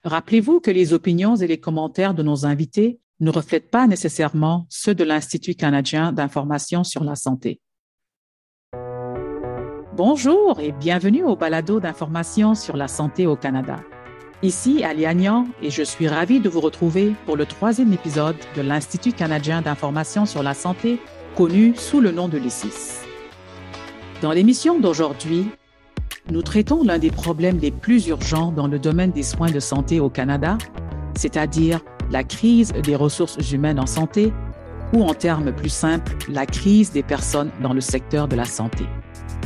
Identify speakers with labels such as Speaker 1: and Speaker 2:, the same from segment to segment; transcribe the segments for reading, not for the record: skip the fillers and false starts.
Speaker 1: Rappelez-vous que les opinions et les commentaires de nos invités ne reflètent pas nécessairement ceux de l'Institut canadien d'information sur la santé. Bonjour et bienvenue au balado d'information sur la santé au Canada. Ici Ali Agnan et je suis ravie de vous retrouver pour le 3e épisode de l'Institut canadien d'information sur la santé, connu sous le nom de l'ICIS. Dans l'émission d'aujourd'hui, nous traitons l'un des problèmes les plus urgents dans le domaine des soins de santé au Canada, c'est-à-dire la crise des ressources humaines en santé, ou en termes plus simples, la crise des personnes dans le secteur de la santé.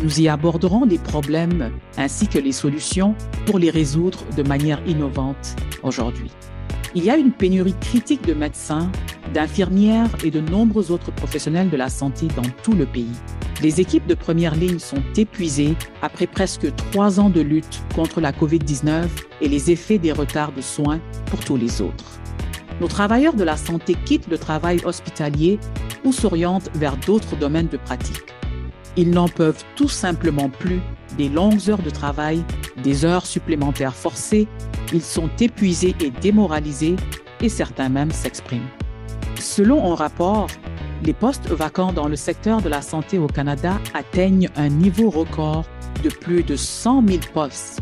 Speaker 1: Nous y aborderons les problèmes ainsi que les solutions pour les résoudre de manière innovante aujourd'hui. Il y a une pénurie critique de médecins, d'infirmières et de nombreux autres professionnels de la santé dans tout le pays. Les équipes de première ligne sont épuisées après presque 3 ans de lutte contre la COVID-19 et les effets des retards de soins pour tous les autres. Nos travailleurs de la santé quittent le travail hospitalier ou s'orientent vers d'autres domaines de pratique. Ils n'en peuvent tout simplement plus des longues heures de travail, des heures supplémentaires forcées, ils sont épuisés et démoralisés et certains même s'expriment. Selon un rapport, les postes vacants dans le secteur de la santé au Canada atteignent un niveau record de plus de 100 000 postes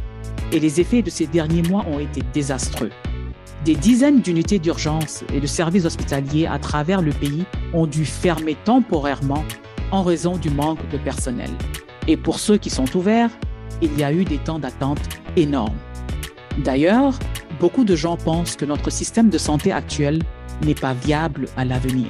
Speaker 1: et les effets de ces derniers mois ont été désastreux. Des dizaines d'unités d'urgence et de services hospitaliers à travers le pays ont dû fermer temporairement en raison du manque de personnel. Et pour ceux qui sont ouverts, il y a eu des temps d'attente énormes. D'ailleurs, beaucoup de gens pensent que notre système de santé actuel n'est pas viable à l'avenir.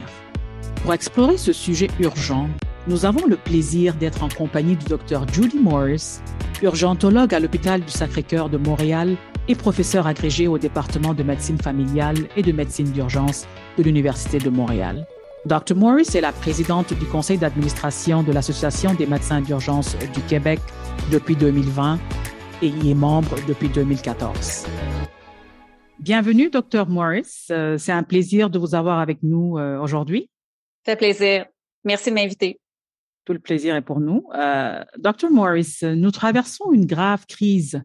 Speaker 1: Pour explorer ce sujet urgent, nous avons le plaisir d'être en compagnie du Dr Judy Morris, urgentologue à l'hôpital du Sacré-Cœur de Montréal et professeur agrégé au département de médecine familiale et de médecine d'urgence de l'Université de Montréal. Dr Morris est la présidente du conseil d'administration de l'Association des médecins d'urgence du Québec depuis 2020 et y est membre depuis 2014. Bienvenue, Dr Morris. C'est un plaisir de vous avoir avec nous aujourd'hui.
Speaker 2: Ça fait plaisir. Merci de m'inviter.
Speaker 1: Tout le plaisir est pour nous. Dr Morris, nous traversons une grave crise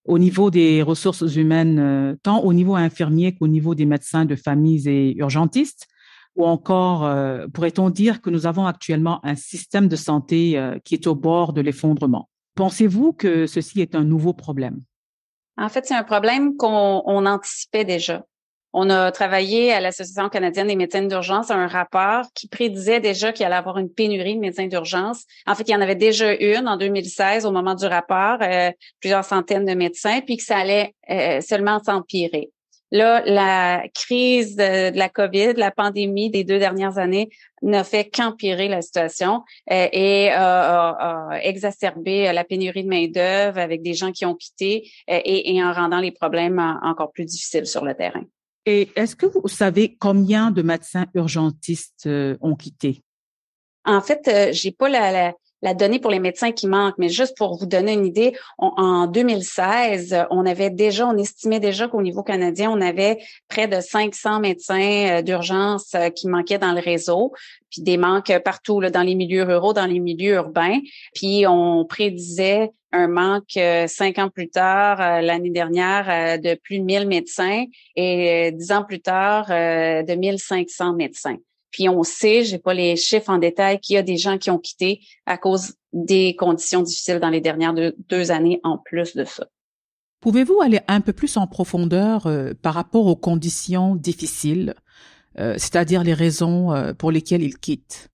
Speaker 1: au niveau des ressources humaines, tant au niveau infirmier qu'au niveau des médecins de famille et urgentistes, ou encore, pourrait-on dire que nous avons actuellement un système de santé qui est au bord de l'effondrement. Pensez-vous que ceci est un nouveau problème?
Speaker 2: En fait, c'est un problème qu'on anticipait déjà. On a travaillé à l'Association canadienne des médecins d'urgence à un rapport qui prédisait déjà qu'il allait y avoir une pénurie de médecins d'urgence. En fait, il y en avait déjà une en 2016 au moment du rapport, plusieurs centaines de médecins, puis que ça allait seulement s'empirer. Là, la crise de la COVID, la pandémie des 2 dernières années n'a fait qu'empirer la situation et a exacerbé la pénurie de main-d'œuvre avec des gens qui ont quitté et en rendant les problèmes encore plus difficiles sur le terrain.
Speaker 1: Et est-ce que vous savez combien de médecins urgentistes ont quitté?
Speaker 2: En fait, j'ai pas la donnée pour les médecins qui manquent, mais juste pour vous donner une idée, en 2016, on estimait déjà qu'au niveau canadien, on avait près de 500 médecins d'urgence qui manquaient dans le réseau, puis des manques partout là, dans les milieux ruraux, dans les milieux urbains, puis on prédisait un manque 5 ans plus tard, l'année dernière, de plus de 1000 médecins et 10 ans plus tard, de 1500 médecins. Puis on sait, j'ai pas les chiffres en détail, qu'il y a des gens qui ont quitté à cause des conditions difficiles dans les dernières deux années en plus de ça.
Speaker 1: Pouvez-vous aller un peu plus en profondeur par rapport aux conditions difficiles, c'est-à-dire les raisons pour lesquelles ils quittent?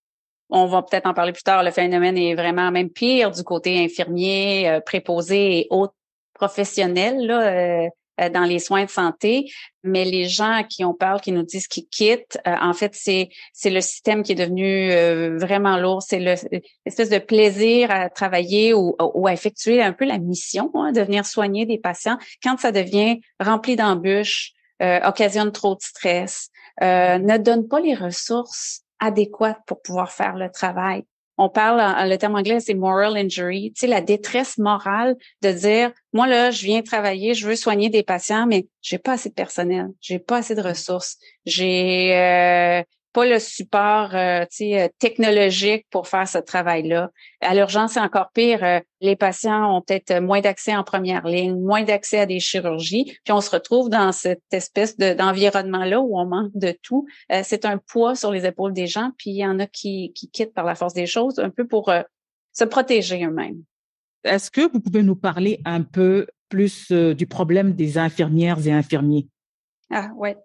Speaker 2: On va peut-être en parler plus tard. Le phénomène est vraiment même pire du côté infirmier, préposé et autres professionnels là, dans les soins de santé. Mais les gens à qui on parle, qui nous disent qu'ils quittent, en fait, c'est le système qui est devenu vraiment lourd. C'est l'espèce de plaisir à travailler ou à effectuer un peu la mission, de venir soigner des patients. Quand ça devient rempli d'embûches, occasionne trop de stress, ne donne pas les ressources adéquates pour pouvoir faire le travail. On parle, le terme anglais, c'est moral injury, tu sais, la détresse morale de dire, moi là, je viens travailler, je veux soigner des patients, mais j'ai pas assez de personnel, j'ai pas assez de ressources, j'ai pas le support technologique pour faire ce travail-là. À l'urgence, c'est encore pire. Les patients ont peut-être moins d'accès en première ligne, moins d'accès à des chirurgies, puis on se retrouve dans cette espèce d'environnement-là où on manque de tout. C'est un poids sur les épaules des gens, puis il y en a qui quittent par la force des choses, un peu pour se protéger eux-mêmes.
Speaker 1: Est-ce que vous pouvez nous parler un peu plus du problème des infirmières et infirmiers?
Speaker 2: Ah ouais.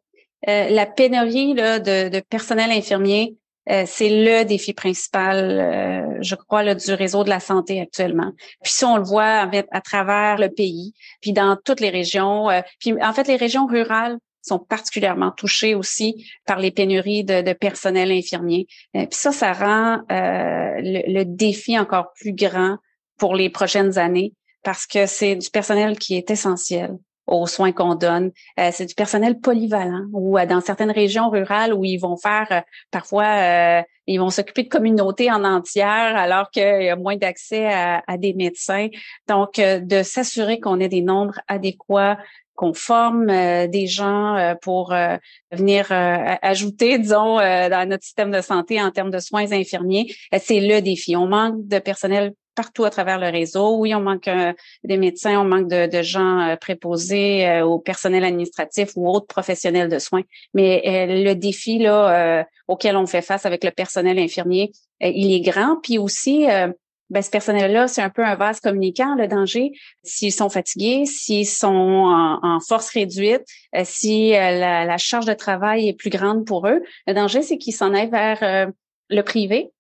Speaker 2: La pénurie là, de personnel infirmier, c'est le défi principal, je crois, là, du réseau de la santé actuellement. Puis ça, on le voit à travers le pays, puis dans toutes les régions. Puis en fait, les régions rurales sont particulièrement touchées aussi par les pénuries de personnel infirmier. Puis ça rend le défi encore plus grand pour les prochaines années parce que c'est du personnel qui est essentiel aux soins qu'on donne. C'est du personnel polyvalent ou dans certaines régions rurales où ils vont faire parfois ils vont s'occuper de communautés en entière alors qu'il y a moins d'accès à des médecins. Donc, de s'assurer qu'on ait des nombres adéquats, qu'on forme des gens pour venir ajouter, disons, dans notre système de santé en termes de soins infirmiers, c'est le défi. On manque de personnel partout à travers le réseau. Oui, on manque des médecins, on manque de gens préposés au personnel administratif ou autres professionnels de soins. Mais le défi là auquel on fait face avec le personnel infirmier, il est grand. Puis aussi, ce personnel-là, c'est un peu un vase communicant, le danger. S'ils sont fatigués, s'ils sont en force réduite, si la charge de travail est plus grande pour eux, le danger, c'est qu'ils s'en aillent vers le privé,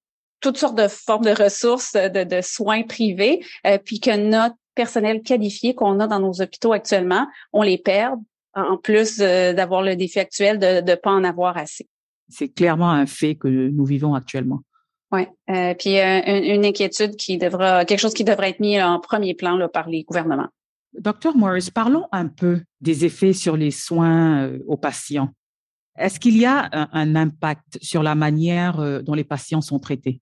Speaker 2: toutes sortes de formes de ressources, de soins privés, puis que notre personnel qualifié qu'on a dans nos hôpitaux actuellement, on les perd, en plus d'avoir le défi actuel de pas en avoir assez.
Speaker 1: C'est clairement un fait que nous vivons actuellement.
Speaker 2: Oui, puis une inquiétude quelque chose qui devrait être mis en premier plan là, par les gouvernements.
Speaker 1: Docteur Morris, parlons un peu des effets sur les soins aux patients. Est-ce qu'il y a un impact sur la manière dont les patients sont traités?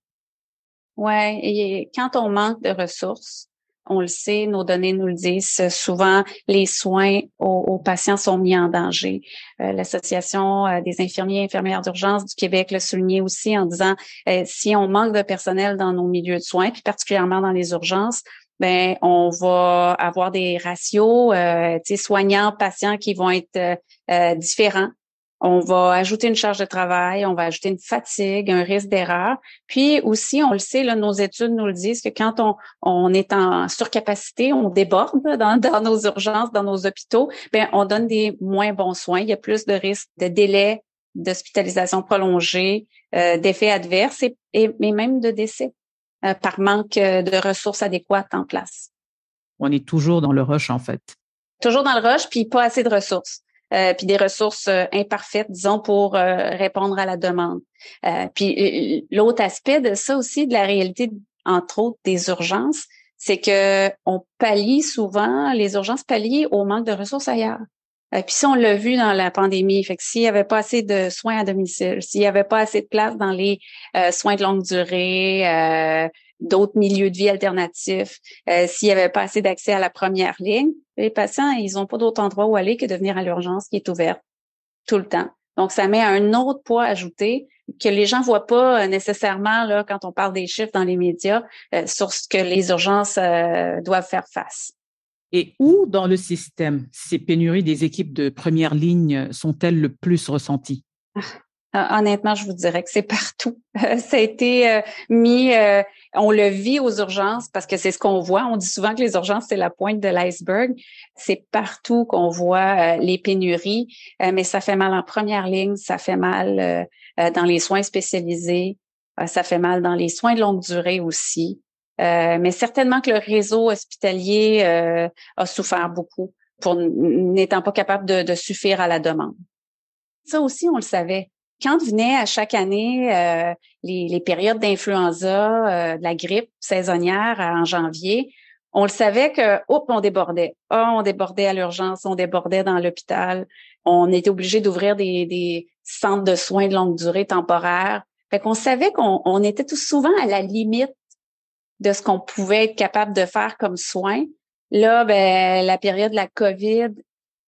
Speaker 2: Oui, et quand on manque de ressources, on le sait, nos données nous le disent, souvent les soins aux patients sont mis en danger. L'Association des infirmiers et infirmières d'urgence du Québec l'a souligné aussi en disant si on manque de personnel dans nos milieux de soins, puis particulièrement dans les urgences, on va avoir des ratios soignants-patients qui vont être différents. On va ajouter une charge de travail, on va ajouter une fatigue, un risque d'erreur. Puis aussi, on le sait, là, nos études nous le disent que quand on est en surcapacité, on déborde dans nos urgences, dans nos hôpitaux, on donne des moins bons soins. Il y a plus de risques de délais d'hospitalisation prolongée, d'effets adverses et même de décès par manque de ressources adéquates en place.
Speaker 1: On est toujours dans le rush, en fait.
Speaker 2: Toujours dans le rush, puis pas assez de ressources. Puis des ressources imparfaites, disons, pour répondre à la demande. Puis l'autre aspect de ça aussi, de la réalité, entre autres, des urgences, c'est que on pallie souvent, les urgences pallient au manque de ressources ailleurs. Puis ça, on l'a vu dans la pandémie. Fait que s'il y avait pas assez de soins à domicile, s'il y avait pas assez de place dans les soins de longue durée, d'autres milieux de vie alternatifs, s'il y avait pas assez d'accès à la première ligne, les patients, ils n'ont pas d'autre endroit où aller que de venir à l'urgence qui est ouverte tout le temps. Donc, ça met un autre poids ajouté que les gens voient pas nécessairement là quand on parle des chiffres dans les médias sur ce que les urgences doivent faire face.
Speaker 1: Et où dans le système ces pénuries des équipes de première ligne sont-elles le plus ressenties?
Speaker 2: Honnêtement, je vous dirais que c'est partout. Ça a été mis, on le vit aux urgences parce que c'est ce qu'on voit. On dit souvent que les urgences, c'est la pointe de l'iceberg. C'est partout qu'on voit les pénuries, mais ça fait mal en première ligne, ça fait mal dans les soins spécialisés, ça fait mal dans les soins de longue durée aussi. Mais certainement que le réseau hospitalier a souffert beaucoup pour n'étant pas capable de suffire à la demande. Ça aussi, on le savait. Quand venaient à chaque année les périodes d'influenza, de la grippe saisonnière en janvier, on le savait que, on débordait. On débordait à l'urgence, on débordait dans l'hôpital. On était obligé d'ouvrir des centres de soins de longue durée temporaires. Fait qu'on savait qu'on était tout souvent à la limite de ce qu'on pouvait être capable de faire comme soins. Là, la période de la COVID,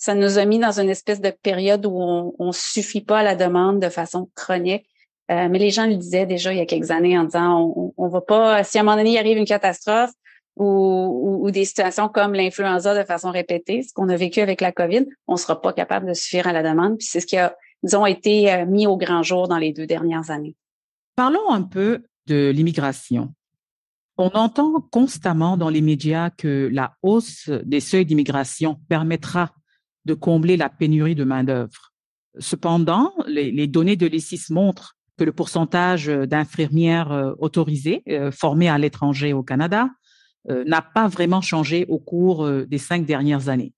Speaker 2: ça nous a mis dans une espèce de période où on suffit pas à la demande de façon chronique. Mais les gens le disaient déjà il y a quelques années en disant on va pas, si à un moment donné il arrive une catastrophe ou des situations comme l'influenza de façon répétée, ce qu'on a vécu avec la COVID, on sera pas capable de suffire à la demande. Puis c'est ce qui a, disons, été mis au grand jour dans les 2 dernières années.
Speaker 1: Parlons un peu de l'immigration. On entend constamment dans les médias que la hausse des seuils d'immigration permettra de combler la pénurie de main-d'œuvre. Cependant, les données de l'ESIS montrent que le pourcentage d'infirmières autorisées formées à l'étranger au Canada n'a pas vraiment changé au cours des 5 dernières années,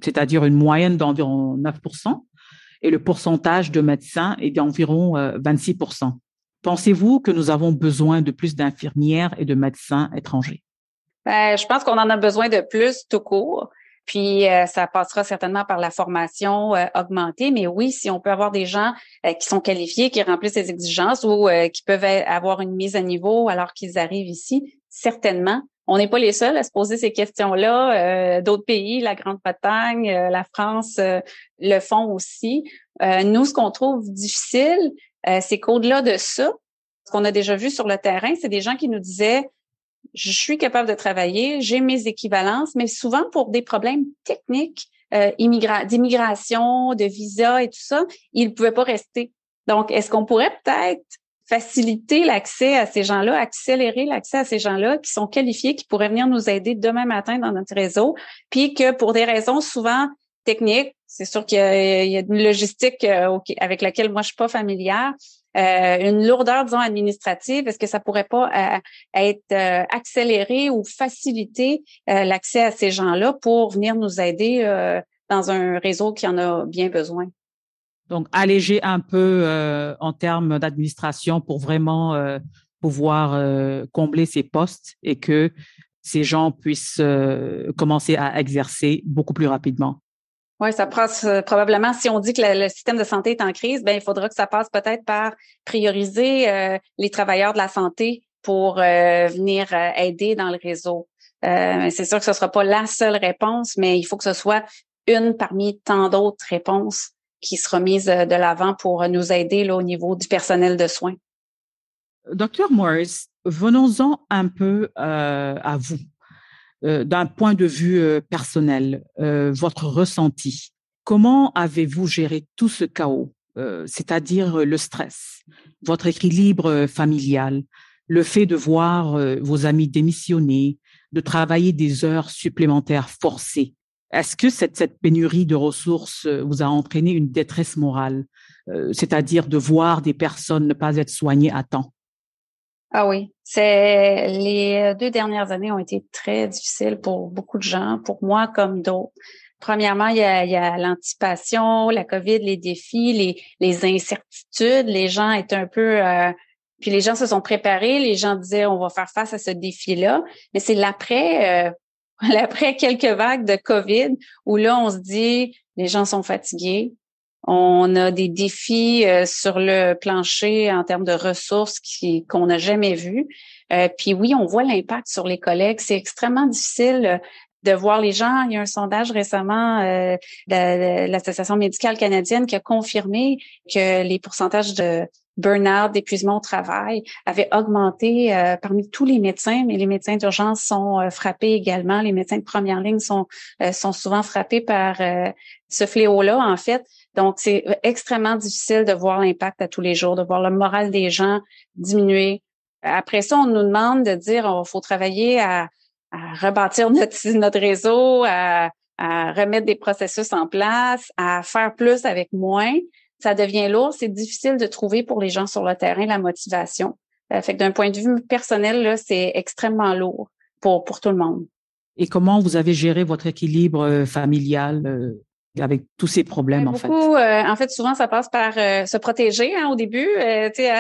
Speaker 1: c'est-à-dire une moyenne d'environ 9%, et le pourcentage de médecins est d'environ 26%. Pensez-vous que nous avons besoin de plus d'infirmières et de médecins étrangers?
Speaker 2: Je pense qu'on en a besoin de plus tout court. Puis ça passera certainement par la formation augmentée. Mais oui, si on peut avoir des gens qui sont qualifiés, qui remplissent les exigences ou qui peuvent avoir une mise à niveau alors qu'ils arrivent ici, certainement. On n'est pas les seuls à se poser ces questions-là. D'autres pays, la Grande-Bretagne, la France le font aussi. Nous, ce qu'on trouve difficile, c'est qu'au-delà de ça, ce qu'on a déjà vu sur le terrain, c'est des gens qui nous disaient je suis capable de travailler, j'ai mes équivalences, mais souvent pour des problèmes techniques d'immigration, de visa et tout ça, ils ne pouvaient pas rester. Donc, est-ce qu'on pourrait peut-être faciliter l'accès à ces gens-là, accélérer l'accès à ces gens-là qui sont qualifiés, qui pourraient venir nous aider demain matin dans notre réseau, puis que pour des raisons souvent techniques, c'est sûr qu'il y a une logistique avec laquelle moi je suis pas familière, une lourdeur, disons, administrative, est-ce que ça pourrait pas être accéléré ou faciliter l'accès à ces gens-là pour venir nous aider dans un réseau qui en a bien besoin?
Speaker 1: Donc, alléger un peu en termes d'administration pour vraiment pouvoir combler ces postes et que ces gens puissent commencer à exercer beaucoup plus rapidement.
Speaker 2: Oui, ça passe probablement, si on dit que le système de santé est en crise, ben il faudra que ça passe peut-être par prioriser les travailleurs de la santé pour venir aider dans le réseau. C'est sûr que ce sera pas la seule réponse, mais il faut que ce soit une parmi tant d'autres réponses qui sera mise de l'avant pour nous aider là, au niveau du personnel de soins.
Speaker 1: Docteur Morris, venons-en un peu à vous. D'un point de vue personnel, votre ressenti. Comment avez-vous géré tout ce chaos, c'est-à-dire le stress, votre équilibre familial, le fait de voir vos amis démissionner, de travailler des heures supplémentaires forcées? Est-ce que cette pénurie de ressources vous a entraîné une détresse morale, c'est-à-dire de voir des personnes ne pas être soignées à temps?
Speaker 2: Ah oui, les 2 dernières années ont été très difficiles pour beaucoup de gens, pour moi comme d'autres. Premièrement, il y a l'anticipation, la COVID, les défis, les incertitudes. Les gens étaient un peu puis les gens se sont préparés, les gens disaient on va faire face à ce défi-là, mais c'est l'après l'après quelques vagues de COVID où là on se dit les gens sont fatigués. On a des défis sur le plancher en termes de ressources qu'on n'a jamais vus. Puis oui, on voit l'impact sur les collègues. C'est extrêmement difficile de voir les gens. Il y a un sondage récemment de l'Association médicale canadienne qui a confirmé que les pourcentages de burn-out, d'épuisement au travail avaient augmenté parmi tous les médecins, mais les médecins d'urgence sont frappés également. Les médecins de première ligne sont souvent frappés par ce fléau-là, en fait. Donc, c'est extrêmement difficile de voir l'impact à tous les jours, de voir le moral des gens diminuer. Après ça, on nous demande de dire il faut travailler à rebâtir notre réseau, à remettre des processus en place, à faire plus avec moins. Ça devient lourd, c'est difficile de trouver pour les gens sur le terrain la motivation. Fait que d'un point de vue personnel, là, c'est extrêmement lourd pour tout le monde.
Speaker 1: Et comment vous avez géré votre équilibre familial avec tous ces problèmes, en fait?
Speaker 2: En fait, souvent, ça passe par se protéger au début.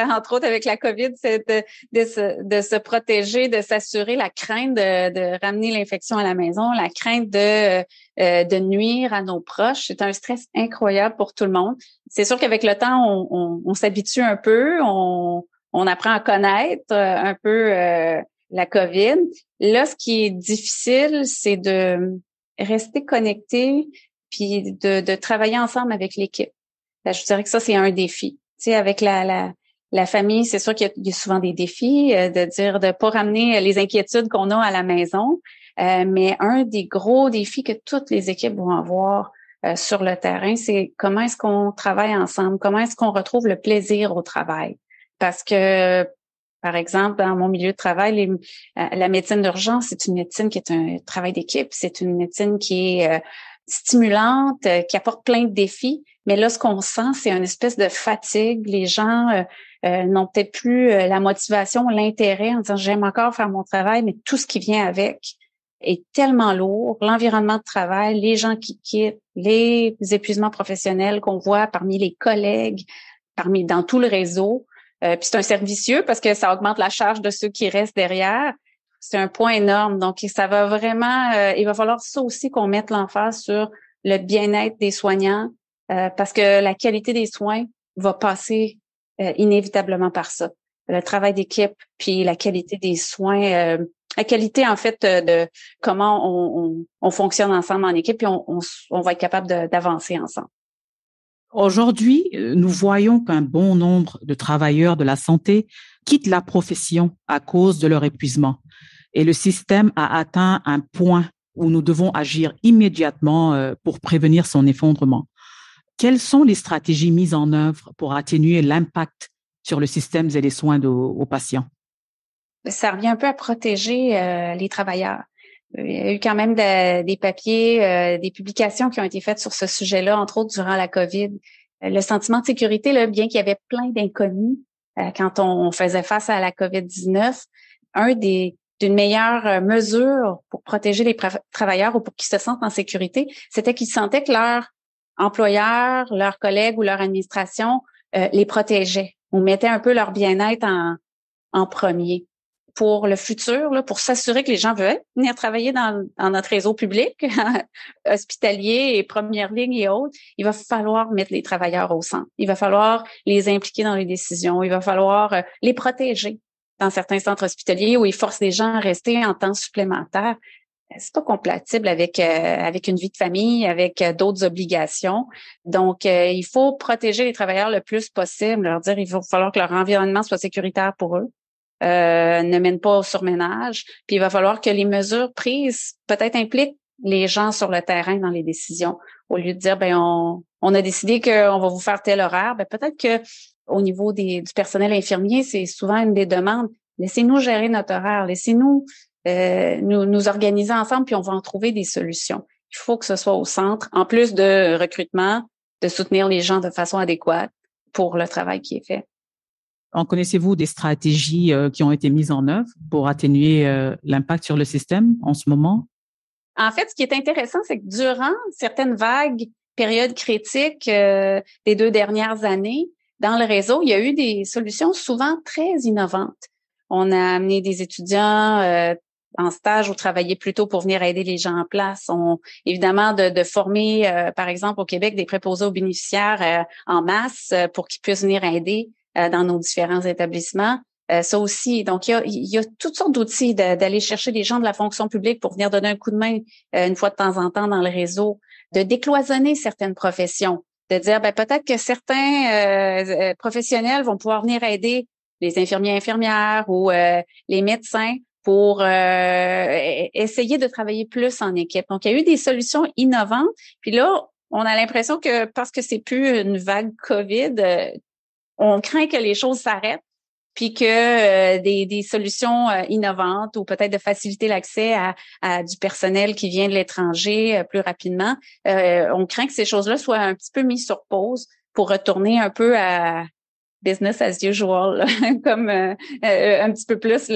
Speaker 2: Entre autres, avec la COVID, c'est de se protéger, de s'assurer la crainte de ramener l'infection à la maison, la crainte de nuire à nos proches. C'est un stress incroyable pour tout le monde. C'est sûr qu'avec le temps, on s'habitue un peu, on apprend à connaître un peu la COVID. Là, ce qui est difficile, c'est de rester connecté puis de travailler ensemble avec l'équipe. Je dirais que ça, c'est un défi. Tu sais, avec La famille, c'est sûr qu'il y a souvent des défis, de pas ramener les inquiétudes qu'on a à la maison. Mais un des gros défis que toutes les équipes vont avoir sur le terrain, c'est comment est-ce qu'on travaille ensemble, comment est-ce qu'on retrouve le plaisir au travail. Parce que, par exemple, dans mon milieu de travail, la médecine d'urgence, c'est une médecine qui est un travail d'équipe, c'est une médecine qui est stimulante, qui apporte plein de défis. Mais là, ce qu'on sent, c'est une espèce de fatigue. Les gens n'ont peut-être plus la motivation, l'intérêt en disant j'aime encore faire mon travail, mais tout ce qui vient avec est tellement lourd. L'environnement de travail, les gens qui quittent, les épuisements professionnels qu'on voit parmi les collègues, dans tout le réseau. Puis c'est un cercle vicieux parce que ça augmente la charge de ceux qui restent derrière. C'est un point énorme. Donc, ça va vraiment, il va falloir ça aussi qu'on mette l'emphase sur le bien-être des soignants parce que la qualité des soins va passer inévitablement par ça. Le travail d'équipe, puis la qualité des soins, la qualité en fait de comment on fonctionne ensemble en équipe, puis on va être capable d'avancer ensemble.
Speaker 1: Aujourd'hui, nous voyons qu'un bon nombre de travailleurs de la santé quittent la profession à cause de leur épuisement. Et le système a atteint un point où nous devons agir immédiatement pour prévenir son effondrement. Quelles sont les stratégies mises en œuvre pour atténuer l'impact sur le système et les soins aux patients?
Speaker 2: Ça revient un peu à protéger les travailleurs. Il y a eu quand même des papiers, des publications qui ont été faites sur ce sujet-là, entre autres durant la COVID. Le sentiment de sécurité, là, bien qu'il y avait plein d'inconnus quand on faisait face à la COVID-19, d'une meilleure mesure pour protéger les travailleurs ou pour qu'ils se sentent en sécurité, c'était qu'ils sentaient que leur employeur, leurs collègues ou leur administration les protégeait ou mettait un peu leur bien-être en premier. Pour le futur, là, pour s'assurer que les gens veulent venir travailler dans notre réseau public, hospitalier et première ligne et autres, il va falloir mettre les travailleurs au centre. Il va falloir les impliquer dans les décisions. Il va falloir les protéger dans certains centres hospitaliers où ils forcent les gens à rester en temps supplémentaire. C'est pas compatible avec une vie de famille, avec d'autres obligations. Donc, il faut protéger les travailleurs le plus possible, leur dire il va falloir que leur environnement soit sécuritaire pour eux. Ne mène pas au surménage. Puis il va falloir que les mesures prises peut-être impliquent les gens sur le terrain dans les décisions. Au lieu de dire on a décidé qu'on va vous faire tel horaire, peut-être que au niveau du personnel infirmier, c'est souvent une des demandes. Laissez-nous gérer notre horaire, laissez-nous nous organiser ensemble, puis on va en trouver des solutions. Il faut que ce soit au centre, en plus de recrutement, de soutenir les gens de façon adéquate pour le travail qui est fait.
Speaker 1: En connaissez-vous des stratégies qui ont été mises en œuvre pour atténuer l'impact sur le système en ce moment?
Speaker 2: En fait, ce qui est intéressant, c'est que durant certaines vagues, périodes critiques des 2 dernières années, dans le réseau, il y a eu des solutions souvent très innovantes. On a amené des étudiants en stage ou travailler plus tôt pour venir aider les gens en place. Évidemment, de former, par exemple, au Québec, des préposés aux bénéficiaires en masse pour qu'ils puissent venir aider dans nos différents établissements. Ça aussi, donc il y a toutes sortes d'outils d'aller chercher des gens de la fonction publique pour venir donner un coup de main une fois de temps en temps dans le réseau, de décloisonner certaines professions, de dire peut-être que certains professionnels vont pouvoir venir aider les infirmiers infirmières ou les médecins pour essayer de travailler plus en équipe. Donc, il y a eu des solutions innovantes. Puis là, on a l'impression que parce que c'est plus une vague COVID, on craint que les choses s'arrêtent, puis que des solutions innovantes ou peut-être de faciliter l'accès à du personnel qui vient de l'étranger plus rapidement, on craint que ces choses-là soient un petit peu mises sur pause pour retourner un peu à business as usual, là, comme un petit peu plus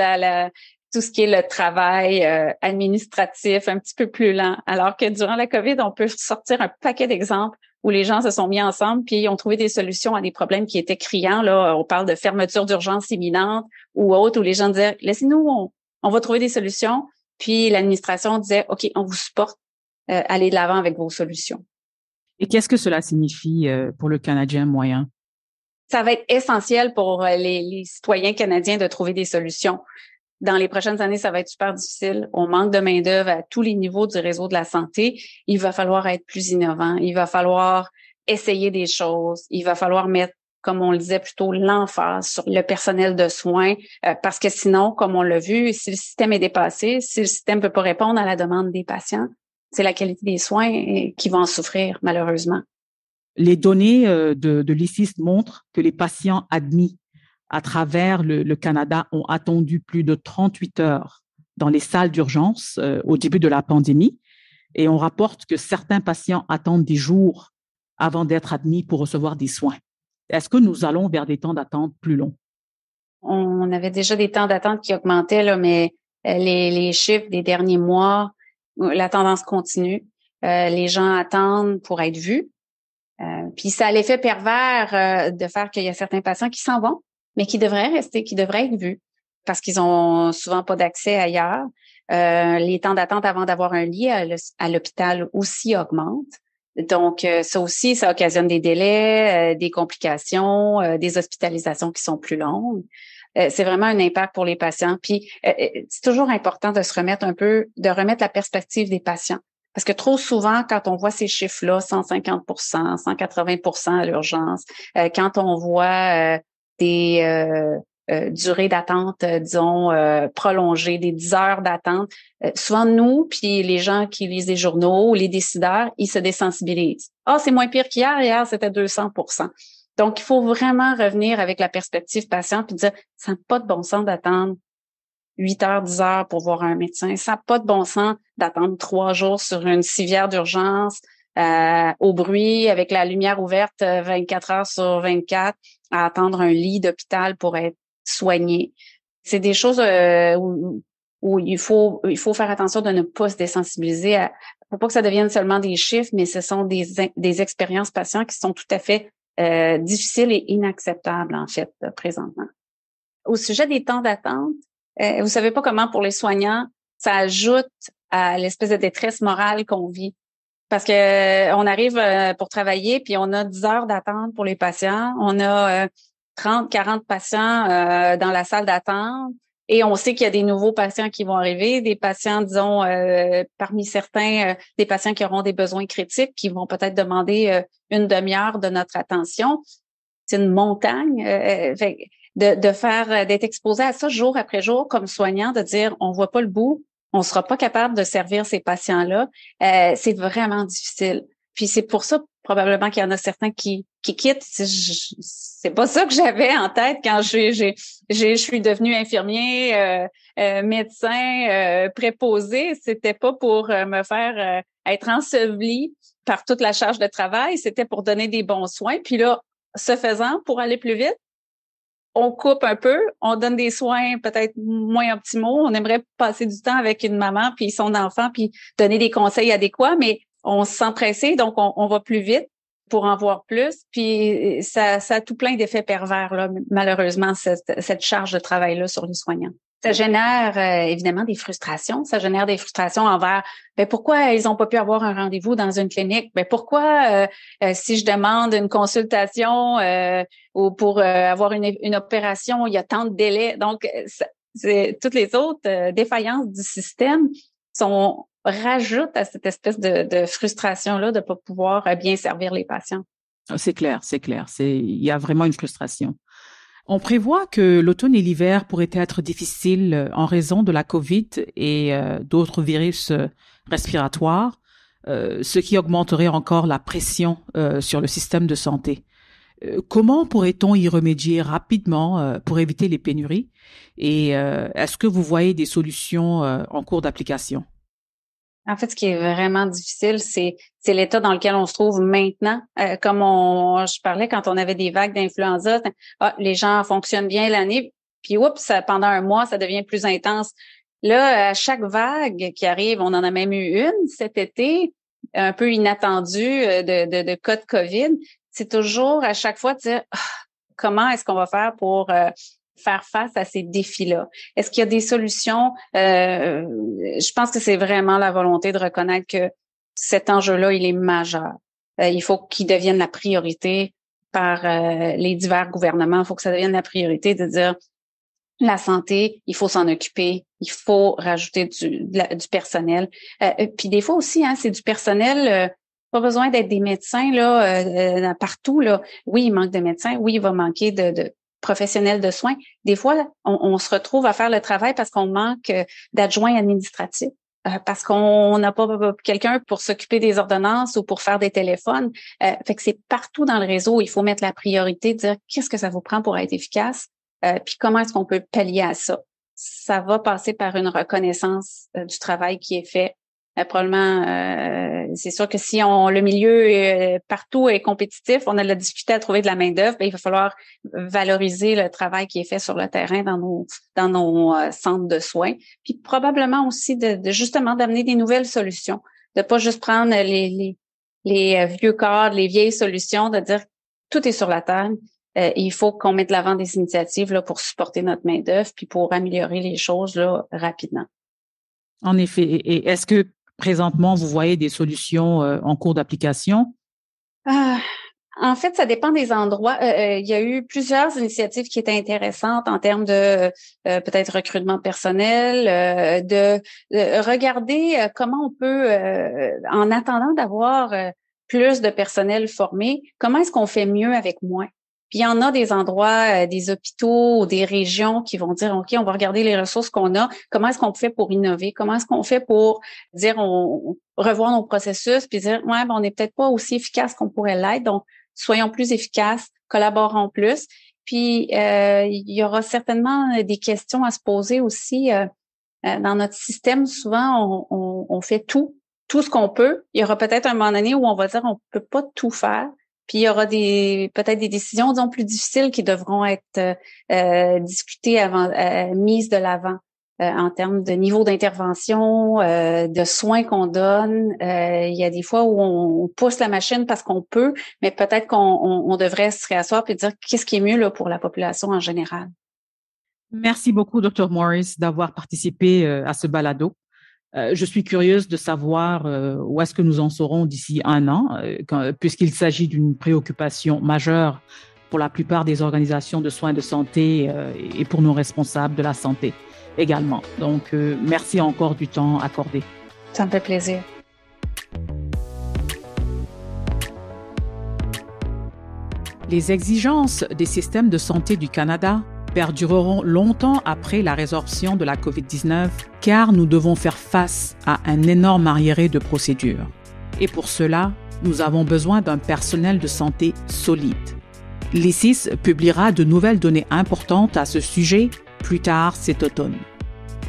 Speaker 2: tout ce qui est le travail administratif, un petit peu plus lent. Alors que durant la COVID, on peut sortir un paquet d'exemples où les gens se sont mis ensemble puis ont trouvé des solutions à des problèmes qui étaient criants. Là, on parle de fermeture d'urgence imminente ou autre, où les gens disaient, laissez-nous, on va trouver des solutions. Puis l'administration disait, OK, on vous supporte, allez de l'avant avec vos solutions.
Speaker 1: Et qu'est-ce que cela signifie pour le Canadien moyen?
Speaker 2: Ça va être essentiel pour les citoyens canadiens de trouver des solutions. Dans les prochaines années, ça va être super difficile. On manque de main-d'œuvre à tous les niveaux du réseau de la santé. Il va falloir être plus innovant. Il va falloir essayer des choses. Il va falloir mettre comme on le disait plutôt, l'emphase sur le personnel de soins, parce que sinon, comme on l'a vu, si le système est dépassé, si le système peut pas répondre à la demande des patients, c'est la qualité des soins qui va en souffrir, malheureusement.
Speaker 1: Les données de l'ICIS montrent que les patients admis à travers le Canada ont attendu plus de 38 heures dans les salles d'urgence au début de la pandémie. Et on rapporte que certains patients attendent des jours avant d'être admis pour recevoir des soins. Est-ce que nous allons vers des temps d'attente plus longs?
Speaker 2: On avait déjà des temps d'attente qui augmentaient, là, mais les chiffres des derniers mois, la tendance continue. Les gens attendent pour être vus. Puis ça a l'effet pervers de faire qu'il y a certains patients qui s'en vont, mais qui devraient rester, qui devraient être vus parce qu'ils ont souvent pas d'accès ailleurs. Les temps d'attente avant d'avoir un lit à l'hôpital aussi augmentent. Donc, ça aussi, ça occasionne des délais, des complications, des hospitalisations qui sont plus longues. C'est vraiment un impact pour les patients. Puis, c'est toujours important de remettre la perspective des patients. Parce que trop souvent, quand on voit ces chiffres-là, 150%, 180% à l'urgence, quand on voit des durées d'attente, disons, prolongées, des 10 heures d'attente, souvent nous, puis les gens qui lisent les journaux ou les décideurs, ils se désensibilisent. Ah, c'est moins pire qu'hier, hier c'était 200%. Donc, il faut vraiment revenir avec la perspective patient puis dire, ça n'a pas de bon sens d'attendre 8 heures, 10 heures pour voir un médecin. Ça n'a pas de bon sens d'attendre 3 jours sur une civière d'urgence au bruit, avec la lumière ouverte 24 heures sur 24, à attendre un lit d'hôpital pour être soigné. C'est des choses où il faut faire attention de ne pas se désensibiliser. Faut pas que ça devienne seulement des chiffres, mais ce sont des expériences patients qui sont tout à fait difficiles et inacceptables, en fait, présentement. Au sujet des temps d'attente, vous savez pas comment pour les soignants, ça ajoute à l'espèce de détresse morale qu'on vit. Parce que on arrive pour travailler, puis on a 10 heures d'attente pour les patients. On a 30, 40 patients dans la salle d'attente. Et on sait qu'il y a des nouveaux patients qui vont arriver, des patients, disons, parmi certains, des patients qui auront des besoins critiques, qui vont peut-être demander une demi-heure de notre attention. C'est une montagne. D'être exposé à ça jour après jour comme soignant, de dire on voit pas le bout, on sera pas capable de servir ces patients-là, c'est vraiment difficile. Puis c'est pour ça probablement qu'il y en a certains qui quittent. C'est pas ça que j'avais en tête quand je suis devenue infirmier, médecin, préposé. C'était pas pour me faire être ensevelie par toute la charge de travail. C'était pour donner des bons soins. Puis là, ce faisant, pour aller plus vite, on coupe un peu, on donne des soins peut-être moins optimaux. On aimerait passer du temps avec une maman puis son enfant puis donner des conseils adéquats, mais on se sent pressé, donc on va plus vite pour en voir plus. Puis ça a tout plein d'effets pervers, là, malheureusement, cette charge de travail-là sur les soignants. Ça génère évidemment des frustrations. Ça génère des frustrations envers pourquoi ils ont pas pu avoir un rendez-vous dans une clinique? Pourquoi si je demande une consultation ou pour avoir une opération, il y a tant de délais. Donc, toutes les autres défaillances du système rajoutent à cette espèce de frustration-là de pas pouvoir bien servir les patients.
Speaker 1: C'est clair, c'est clair. Il y a vraiment une frustration. On prévoit que l'automne et l'hiver pourraient être difficiles en raison de la COVID et d'autres virus respiratoires, ce qui augmenterait encore la pression sur le système de santé. Comment pourrait-on y remédier rapidement pour éviter les pénuries? Et est-ce que vous voyez des solutions en cours d'application?
Speaker 2: En fait, ce qui est vraiment difficile, c'est l'état dans lequel on se trouve maintenant. Comme je parlais quand on avait des vagues d'influenza, les gens fonctionnent bien l'année, puis pendant un mois, ça devient plus intense. Là, à chaque vague qui arrive, on en a même eu une cet été, un peu inattendue de cas de COVID. C'est toujours à chaque fois de dire comment est-ce qu'on va faire pour faire face à ces défis-là. Est-ce qu'il y a des solutions? Je pense que c'est vraiment la volonté de reconnaître que cet enjeu-là, il est majeur. Il faut qu'il devienne la priorité par les divers gouvernements. Il faut que ça devienne la priorité de dire la santé, il faut s'en occuper, il faut rajouter du personnel. Puis des fois aussi, c'est du personnel pas besoin d'être des médecins là partout là. Oui, il manque de médecins. Oui, il va manquer de professionnels de soins. Des fois, on se retrouve à faire le travail parce qu'on manque d'adjoints administratifs. Parce qu'on n'a pas quelqu'un pour s'occuper des ordonnances ou pour faire des téléphones. Fait que c'est partout dans le réseau. Il faut mettre la priorité, dire qu'est-ce que ça vous prend pour être efficace, puis comment est-ce qu'on peut pallier à ça. Ça va passer par une reconnaissance du travail qui est fait. Probablement, c'est sûr que si le milieu partout est compétitif, on a de la difficulté à trouver de la main-d'œuvre, il va falloir valoriser le travail qui est fait sur le terrain dans nos centres de soins. Puis probablement aussi de justement d'amener des nouvelles solutions, de pas juste prendre les vieux cadres, les vieilles solutions, de dire tout est sur la table. Il faut qu'on mette de l'avant des initiatives là pour supporter notre main-d'œuvre puis pour améliorer les choses là rapidement.
Speaker 1: En effet. Et est-ce que présentement, vous voyez des solutions en cours d'application?
Speaker 2: En fait, ça dépend des endroits. Il y a eu plusieurs initiatives qui étaient intéressantes en termes de peut-être recrutement de personnel, de regarder comment on peut, en attendant d'avoir plus de personnel formé, comment est-ce qu'on fait mieux avec moins? Puis il y en a des endroits, des hôpitaux ou des régions qui vont dire, OK, on va regarder les ressources qu'on a. Comment est-ce qu'on fait pour innover? Comment est-ce qu'on fait pour dire, on revoir nos processus puis dire, ouais, ben, on n'est peut-être pas aussi efficace qu'on pourrait l'être. Donc, soyons plus efficaces, collaborons plus. Puis, il y aura certainement des questions à se poser aussi. Dans notre système, souvent, on fait tout ce qu'on peut. Il y aura peut-être un moment donné où on va dire, on peut pas tout faire. Puis il y aura peut-être des décisions, disons, plus difficiles qui devront être discutées avant, mises de l'avant en termes de niveau d'intervention, de soins qu'on donne. Il y a des fois où on pousse la machine parce qu'on peut, mais peut-être qu'on devrait se réasseoir et dire qu'est-ce qui est mieux là pour la population en général.
Speaker 1: Merci beaucoup, Dr. Morris, d'avoir participé à ce balado. Je suis curieuse de savoir où est-ce que nous en serons d'ici 1 an, puisqu'il s'agit d'une préoccupation majeure pour la plupart des organisations de soins de santé et pour nos responsables de la santé également. Donc, merci encore du temps accordé.
Speaker 2: Ça me fait plaisir.
Speaker 1: Les exigences des systèmes de santé du Canada perdureront longtemps après la résorption de la COVID-19, car nous devons faire face à un énorme arriéré de procédures. Et pour cela, nous avons besoin d'un personnel de santé solide. L'ICIS publiera de nouvelles données importantes à ce sujet plus tard cet automne.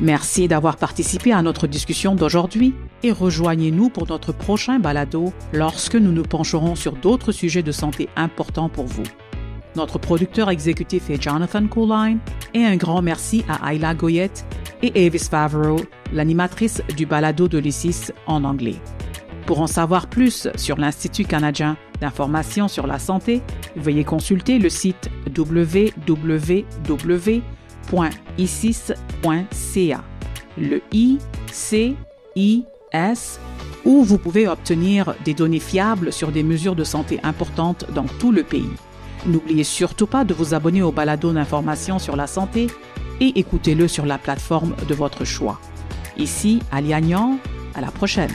Speaker 1: Merci d'avoir participé à notre discussion d'aujourd'hui et rejoignez-nous pour notre prochain balado lorsque nous nous pencherons sur d'autres sujets de santé importants pour vous. Notre producteur exécutif est Jonathan Colline et un grand merci à Ayla Goyette et Avis Favreau, l'animatrice du balado de l'ICIS en anglais. Pour en savoir plus sur l'Institut canadien d'information sur la santé, veuillez consulter le site www.icis.ca, le ICIS, où vous pouvez obtenir des données fiables sur des mesures de santé importantes dans tout le pays. N'oubliez surtout pas de vous abonner au balado d'information sur la santé et écoutez-le sur la plateforme de votre choix. Ici, Ali Agnan, à la prochaine.